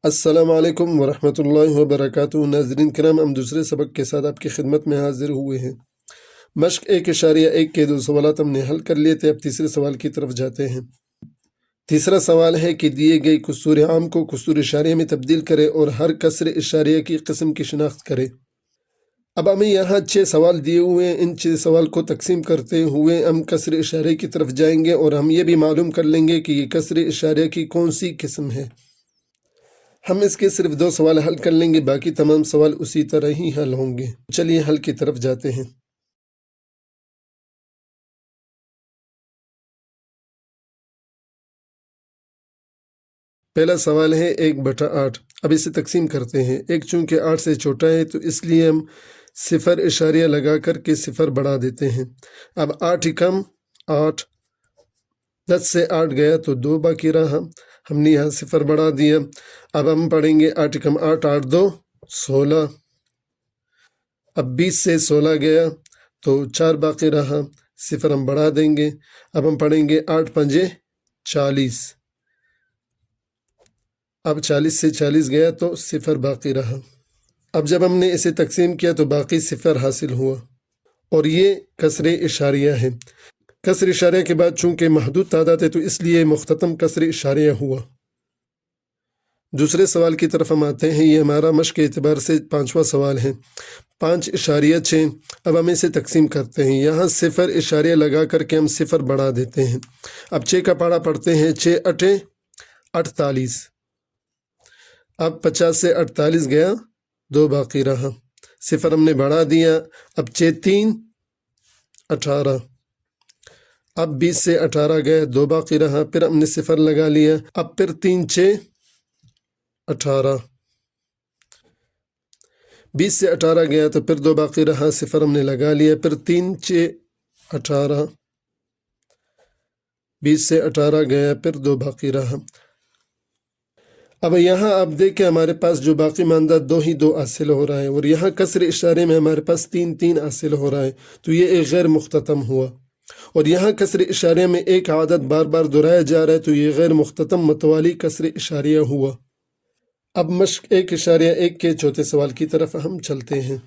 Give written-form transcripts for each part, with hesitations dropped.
السلام علیکم ورحمۃ اللہ وبرکاتہ۔ ناظرین کرام، ہم دوسرے سبق کے ساتھ آپ کی خدمت میں حاضر ہوئے ہیں۔ مشق 1.1 کے 2 سوالات ہم نے حل کر لیے تھے، اب تیسرے سوال کی طرف جاتے ہیں۔ تیسرا سوال ہے کہ دیے گئے کسور عام کو کسور اشاریہ میں تبدیل کرے اور ہر کسر اشاریہ کی قسم کی شناخت کرے۔ اب ہمیں یہاں 6 سوال دیے ہوئے ہیں، ان 6 سوال کو تقسیم کرتے ہوئے ہم کسر اشاریہ کی طرف جائیں گے اور ہم یہ بھی معلوم کر لیں گے کہ یہ کسر اشاریہ کی کون سی قسم ہے۔ ہم اس کے صرف 2 سوال حل کر لیں گے، باقی تمام سوال اسی طرح ہی حل ہوں گے۔ چلیے حل کی طرف جاتے ہیں۔ پہلا سوال ہے 1/8۔ اب اسے تقسیم کرتے ہیں۔ 1 چونکہ 8 سے چھوٹا ہے تو اس لیے ہم 0 اشاریہ لگا کر کے 0 بڑھا دیتے ہیں۔ اب 8 × 8، 10 سے 8 گیا تو 2 باقی رہا، ہم نے یہاں 0 بڑھا دیا۔ اب ہم پڑھیں گے 8 × 8، 8 × 2 16۔ اب 20 سے 16 گیا تو 4 باقی رہا، 0 ہم بڑھا دیں گے۔ اب ہم پڑھیں گے 8 × 5 = 40۔ اب 40 سے 40 گیا تو 0 باقی رہا۔ اب جب ہم نے اسے تقسیم کیا تو باقی 0 حاصل ہوا، اور یہ کسر اشاریہ ہے۔ کسر اشاریہ کے بعد چونکہ محدود تعداد ہے تو اس لیے مختتم کسر اشاریہ ہوا۔ دوسرے سوال کی طرف ہم آتے ہیں۔ یہ ہمارا مشق کے اعتبار سے 5واں سوال ہے۔ 5.6۔ اب ہم اسے تقسیم کرتے ہیں۔ یہاں 0 اشاریہ لگا کر کے ہم 0 بڑھا دیتے ہیں۔ اب 6 کا پاڑا پڑھتے ہیں۔ 6 × 8 = 48۔ اب 50 سے 48 گیا، 2 باقی رہا، 0 ہم نے بڑھا دیا۔ اب 6 × 3 = 18۔ اب 20 سے 18 گیا، 2 باقی رہا، پھر ہم نے 0 لگا لیا۔ اب پھر 3 × 6 = 18۔ 20 سے 18 گیا تو پھر 2 باقی رہا، 0 ہم نے لگا لیا، پھر 3 × 6 = 18۔ 20 سے 18 گیا، پھر 2 باقی رہا۔ اب یہاں آپ دیکھیں ہمارے پاس جو باقی ماندہ 2 ہی 2 حاصل ہو رہا ہے، اور یہاں کسر اشارے میں ہمارے پاس 3 3 حاصل ہو رہا ہے، تو یہ ایک غیر مختتم ہوا۔ اور یہاں کسر اشاریہ میں ایک عدد بار بار دہرایا جا رہا ہے تو یہ غیر مختتم متوالی کسر اشاریہ ہوا۔ اب مشق 1.1 کے چوتھے سوال کی طرف ہم چلتے ہیں۔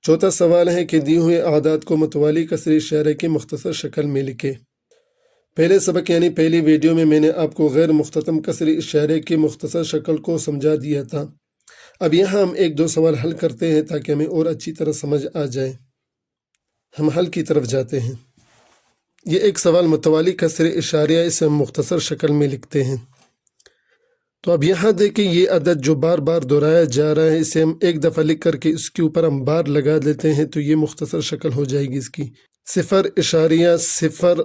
چوتھا سوال ہے کہ دیے ہوئے اعداد کو متوالی کسر اشاریہ کی مختصر شکل میں لکھے۔ پہلے سبق یعنی پہلی ویڈیو میں نے آپ کو غیر مختتم کسر اشاریہ کی مختصر شکل کو سمجھا دیا تھا۔ اب یہاں ہم 1-2 سوال حل کرتے ہیں تاکہ ہمیں اور اچھی طرح سمجھ آ جائے۔ ہم حل کی طرف جاتے ہیں۔ یہ ایک سوال متوالی کسر اشاریہ، اسے ہم مختصر شکل میں لکھتے ہیں۔ تو اب یہاں دیکھیں یہ عدد جو بار بار دہرایا جا رہا ہے، اسے ہم ایک دفعہ لکھ کر کے اس کے اوپر ہم بار لگا دیتے ہیں تو یہ مختصر شکل ہو جائے گی اس کی۔ 0.01۔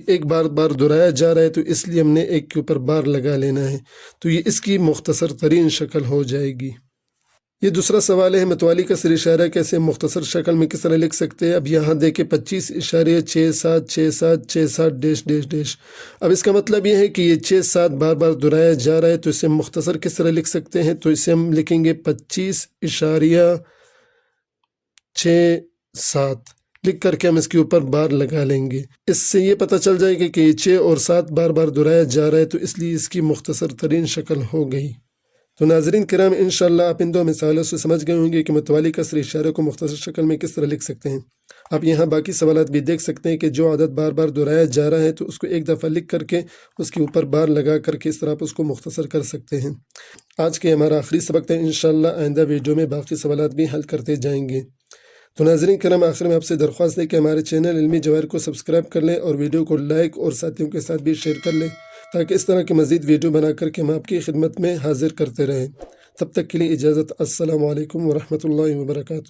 ایک بار بار دہرایا جا رہا ہے تو اس لیے ہم نے ایک کے اوپر بار لگا لینا ہے، تو یہ اس کی مختصر ترین شکل ہو جائے گی۔ یہ دوسرا سوال ہے متوالی کسر اشاریہ کیسے مختصر شکل میں کس طرح لکھ سکتے ہیں۔ اب یہاں دیکھیں 25.676767 .. اب اس کا مطلب یہ ہے کہ یہ 6-7 بار بار دہرایا جا رہا ہے، تو اسے مختصر کس طرح لکھ سکتے ہیں، تو اسے ہم لکھیں گے 25.67 لکھ کر کے ہم اس کے اوپر بار لگا لیں گے۔ اس سے یہ پتہ چل جائے گا کہ یہ 6 اور 7 بار بار دہرایا جا رہا ہے، تو اس لیے اس کی مختصر ترین شکل ہو گئی۔ تو ناظرین کرام، انشاءاللہ آپ ان 2 مثالوں سے سمجھ گئے ہوں گے کہ متوالی کسر اشاریہ کو مختصر شکل میں کس طرح لکھ سکتے ہیں۔ آپ یہاں باقی سوالات بھی دیکھ سکتے ہیں کہ جو عدد بار بار دہرایا جا رہا ہے تو اس کو ایک دفعہ لکھ کر کے اس کے اوپر بار لگا کر کے اس طرح آپ اس کو مختصر کر سکتے ہیں۔ آج کے ہمارا آخری سبق ہے، انشاءاللہ آئندہ ویڈیو میں باقی سوالات بھی حل کرتے جائیں گے۔ تو ناظرین کرام، آخر میں آپ سے درخواست ہے کہ ہمارے چینل علمی جواہر کو سبسکرائب کر لیں اور ویڈیو کو لائک اور ساتھیوں کے ساتھ بھی شیئر کر لیں، تاکہ اس طرح کی مزید ویڈیو بنا کر کے ہم آپ کی خدمت میں حاضر کرتے رہیں۔ تب تک کے لیے اجازت۔ السلام علیکم ورحمۃ اللہ وبرکاتہ۔